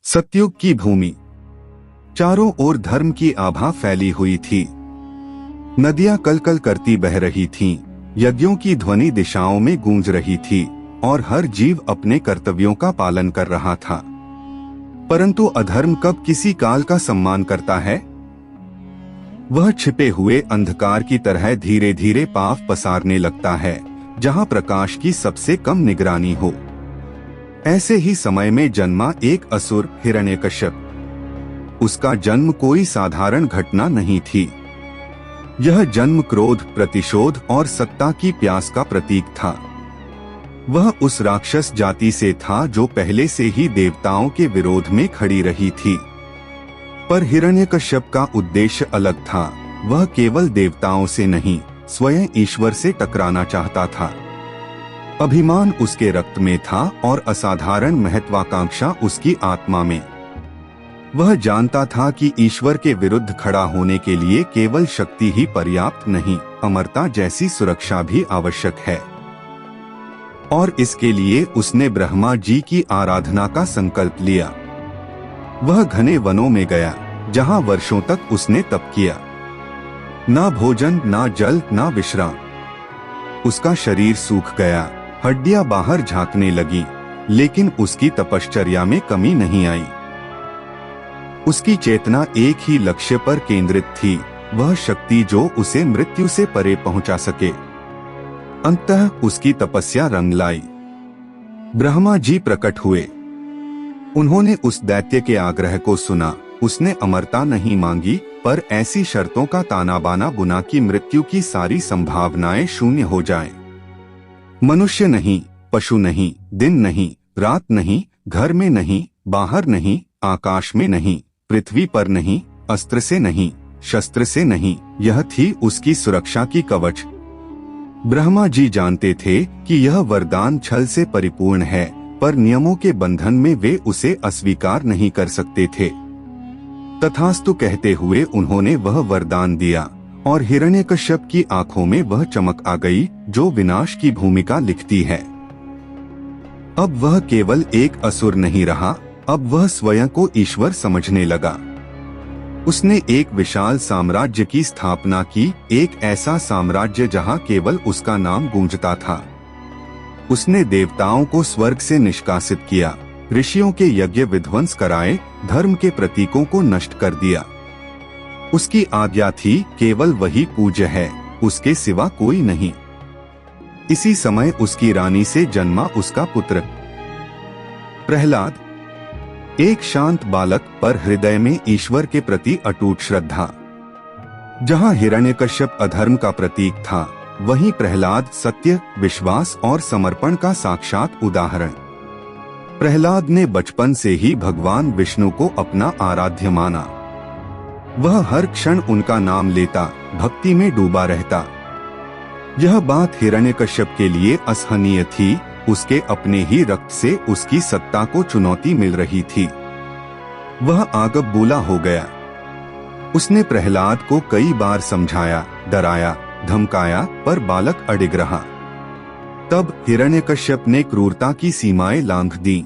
सतयुग की भूमि। चारों ओर धर्म की आभा फैली हुई थी। नदियां कलकल करती बह रही थीं, यज्ञों की ध्वनि दिशाओं में गूंज रही थी और हर जीव अपने कर्तव्यों का पालन कर रहा था। परंतु अधर्म कब किसी काल का सम्मान करता है? वह छिपे हुए अंधकार की तरह धीरे धीरे पाप पसारने लगता है, जहां प्रकाश की सबसे कम निगरानी हो। ऐसे ही समय में जन्मा एक असुर हिरण्यकश्यप। उसका जन्म कोई साधारण घटना नहीं थी। यह जन्म क्रोध, प्रतिशोध और सत्ता की प्यास का प्रतीक था। वह उस राक्षस जाति से था जो पहले से ही देवताओं के विरोध में खड़ी रही थी। पर हिरण्यकश्यप का उद्देश्य अलग था। वह केवल देवताओं से नहीं, स्वयं ईश्वर से टकराना चाहता था। अभिमान उसके रक्त में था और असाधारण महत्वाकांक्षा उसकी आत्मा में। वह जानता था कि ईश्वर के विरुद्ध खड़ा होने के लिए केवल शक्ति ही पर्याप्त नहीं, अमरता जैसी सुरक्षा भी आवश्यक है। और इसके लिए उसने ब्रह्मा जी की आराधना का संकल्प लिया। वह घने वनों में गया, जहां वर्षों तक उसने तप किया। ना भोजन, ना जल, ना विश्राम। उसका शरीर सूख गया, हड्डियां बाहर झांकने लगी, लेकिन उसकी तपश्चर्या में कमी नहीं आई। उसकी चेतना एक ही लक्ष्य पर केंद्रित थी, वह शक्ति जो उसे मृत्यु से परे पहुंचा सके। अंततः उसकी तपस्या रंग लाई। ब्रह्मा जी प्रकट हुए। उन्होंने उस दैत्य के आग्रह को सुना। उसने अमरता नहीं मांगी, पर ऐसी शर्तों का ताना बाना बुना कि मृत्यु की सारी संभावनाएं शून्य हो जाएं। मनुष्य नहीं, पशु नहीं, दिन नहीं, रात नहीं, घर में नहीं, बाहर नहीं, आकाश में नहीं, पृथ्वी पर नहीं, अस्त्र से नहीं, शस्त्र से नहीं, यह थी उसकी सुरक्षा की कवच। ब्रह्मा जी जानते थे कि यह वरदान छल से परिपूर्ण है, पर नियमों के बंधन में वे उसे अस्वीकार नहीं कर सकते थे। तथास्तु कहते हुए उन्होंने वह वरदान दिया और हिरण्यकश्यप की आंखों में वह चमक आ गई जो विनाश की भूमिका लिखती है। अब वह केवल एक असुर नहीं रहा, अब वह स्वयं को ईश्वर समझने लगा। उसने एक विशाल साम्राज्य की स्थापना की, एक ऐसा साम्राज्य जहां केवल उसका नाम गूंजता था। उसने देवताओं को स्वर्ग से निष्कासित किया, ऋषियों के यज्ञ विध्वंस कराए, धर्म के प्रतीकों को नष्ट कर दिया। उसकी आज्ञा थी, केवल वही पूज्य है, उसके सिवा कोई नहीं। इसी समय उसकी रानी से जन्मा उसका पुत्र प्रहलाद, एक शांत बालक पर हृदय में ईश्वर के प्रति अटूट श्रद्धा। जहां हिरण्यकश्यप अधर्म का प्रतीक था, वहीं प्रहलाद सत्य, विश्वास और समर्पण का साक्षात उदाहरण। प्रहलाद ने बचपन से ही भगवान विष्णु को अपना आराध्य माना। वह हर क्षण उनका नाम लेता, भक्ति में डूबा रहता। यह बात हिरण्यकश्यप के लिए असहनीय थी। उसके अपने ही रक्त से उसकी सत्ता को चुनौती मिल रही थी। वह आग बबूला हो गया। उसने प्रहलाद को कई बार समझाया, डराया, धमकाया, पर बालक अडिग रहा। तब हिरण्यकश्यप ने क्रूरता की सीमाएं लांघ दी।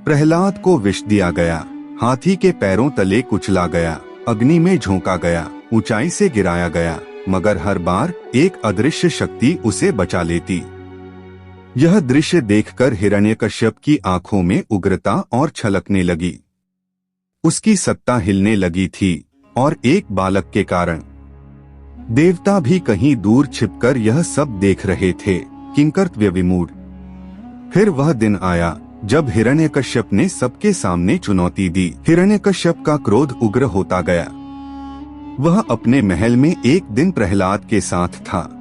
प्रहलाद को विष दिया गया, हाथी के पैरों तले कुचला गया, अग्नि में झोंका गया, ऊंचाई से गिराया गया, मगर हर बार एक अदृश्य शक्ति उसे बचा लेती। यह दृश्य देखकर हिरण्यकश्यप की आंखों में उग्रता और छलकने लगी। उसकी सत्ता हिलने लगी थी और एक बालक के कारण। देवता भी कहीं दूर छिपकर यह सब देख रहे थे, किंकर्तव्य विमूढ़। फिर वह दिन आया जब हिरण्यकश्यप ने सबके सामने चुनौती दी। हिरण्यकश्यप का क्रोध उग्र होता गया। वह अपने महल में एक दिन प्रहलाद के साथ था।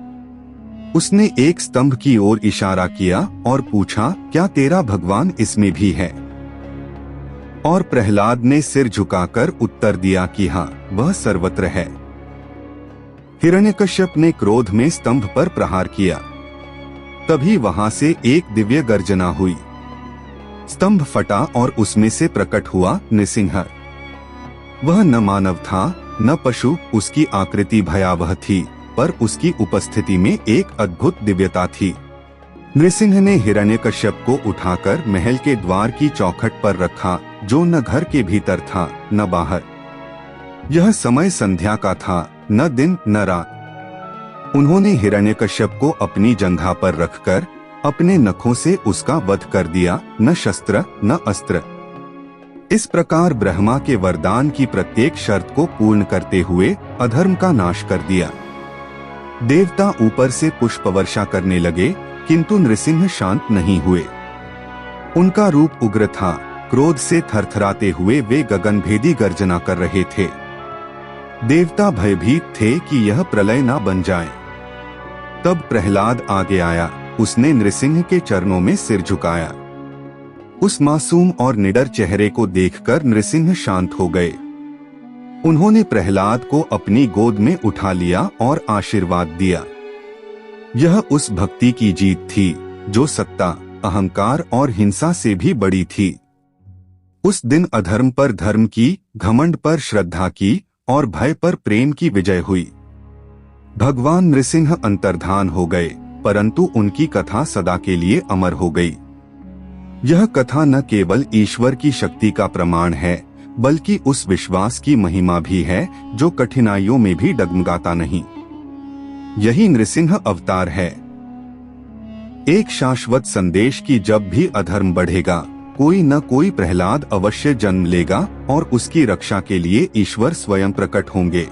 उसने एक स्तंभ की ओर इशारा किया और पूछा, क्या तेरा भगवान इसमें भी है? और प्रहलाद ने सिर झुकाकर उत्तर दिया कि हाँ, वह सर्वत्र है। हिरण्यकश्यप ने क्रोध में स्तंभ पर प्रहार किया। तभी वहां से एक दिव्य गर्जना हुई। स्तंभ फटा और उसमें से प्रकट हुआ नृसिंह। वह न मानव था, न पशु। उसकी आकृति भयावह थी, पर उसकी उपस्थिति में एक अद्भुत दिव्यता थी। नृसिंह ने हिरण्यकश्यप को उठाकर महल के द्वार की चौखट पर रखा, जो न घर के भीतर था न बाहर। यह समय संध्या का था, न दिन न रात। उन्होंने हिरण्यकश्यप को अपनी जंघा पर रखकर अपने नखों से उसका वध कर दिया, न शस्त्र न अस्त्र। इस प्रकार ब्रह्मा के वरदान की प्रत्येक शर्त को पूर्ण करते हुए अधर्म का नाश कर दिया। देवता ऊपर से पुष्प वर्षा करने लगे, किंतु नृसिंह शांत नहीं हुए। उनका रूप उग्र था, क्रोध से थरथराते हुए वे गगनभेदी गर्जना कर रहे थे। देवता भयभीत थे कि यह प्रलय ना बन जाए। तब प्रहलाद आगे आया, उसने नृसिंह के चरणों में सिर झुकाया। उस मासूम और निडर चेहरे को देखकर नृसिंह शांत हो गए। उन्होंने प्रहलाद को अपनी गोद में उठा लिया और आशीर्वाद दिया। यह उस भक्ति की जीत थी जो सत्ता, अहंकार और हिंसा से भी बड़ी थी। उस दिन अधर्म पर धर्म की, घमंड पर श्रद्धा की और भय पर प्रेम की विजय हुई। भगवान नृसिंह अंतर्धान हो गए, परंतु उनकी कथा सदा के लिए अमर हो गई। यह कथा न केवल ईश्वर की शक्ति का प्रमाण है, बल्कि उस विश्वास की महिमा भी है जो कठिनाइयों में भी डगमगाता नहीं। यही नृसिंह अवतार है। एक शाश्वत संदेश की जब भी अधर्म बढ़ेगा, कोई न कोई प्रहलाद अवश्य जन्म लेगा और उसकी रक्षा के लिए ईश्वर स्वयं प्रकट होंगे।